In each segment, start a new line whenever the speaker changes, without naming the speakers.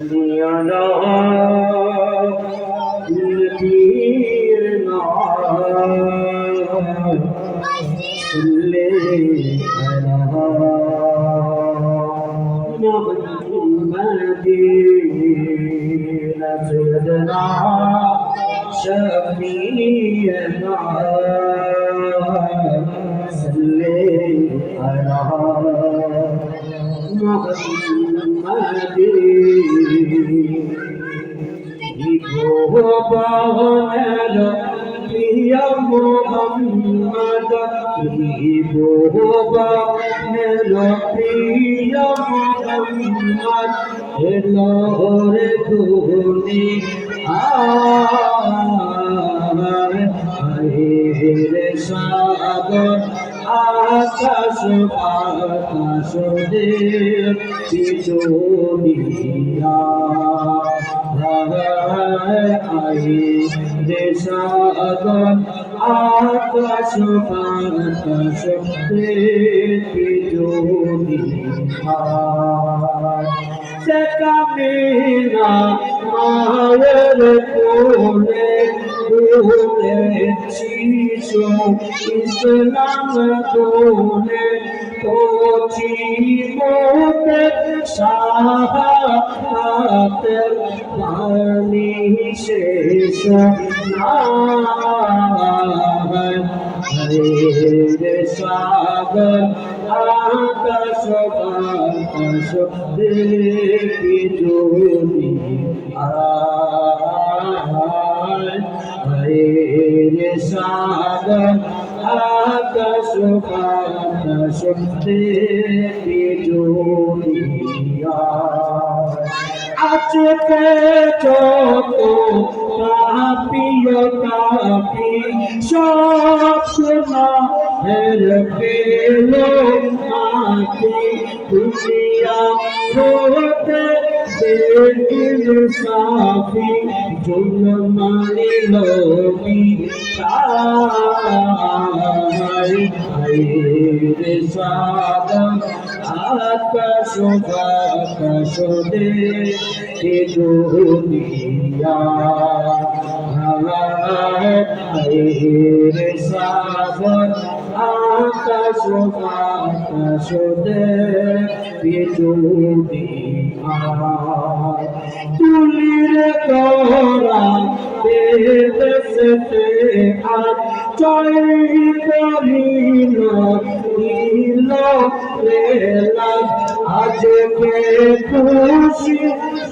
على نبينا صل على محمد سيدنا شفيعنا صل على محمد ভুবনের প্রিয় মোহাম্মদ ভুবনের প্রিয় মোহাম্মদ এলো রে দুনি রে সাগর আকাশ বাতাস পিছুনিয়া রে সাগর আকাশ বাতাস পিছুনিয়া সে কামিনা মায়ের কোলে কোলে শিশু ইসলাম কোলে কোচি মোতে সাহাতের পানি শেষ রে সাগর আকাশ বাতাস দেখি যদি রে সাগর আকাশ বাতাস দেখি যদি আজকে যত পাপিও পাপি সব সোনা হের পেলো মাটি দুনিয়া হতে বেদিন সাফি জুলমানিল রে সাদম আকাশ বাতাস দেখি দুনিয়া রে সাগর আকাশ বাতাস দেখি দুনিয়া তুলির তোরা দেশতে আর জয় করিল দিল রেলা আজকে খুশি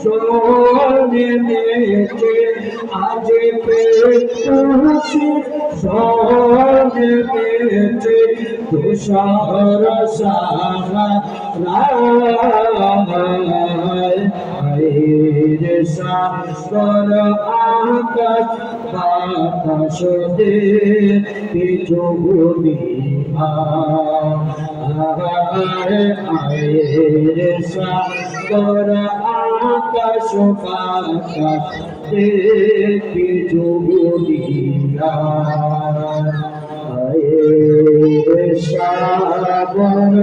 সোনে মেছে আজকে খুশি সোনে মেছে তুষার সাহা রায় রে সাগর আকাশ বাতাস দেখি দুনিয়া রে সাগর আকাশ বাতাস দেখি দুনিয়া রে সাগর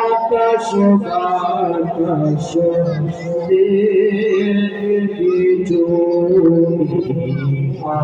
আকাশ বাতাস দেখি দুনিয়া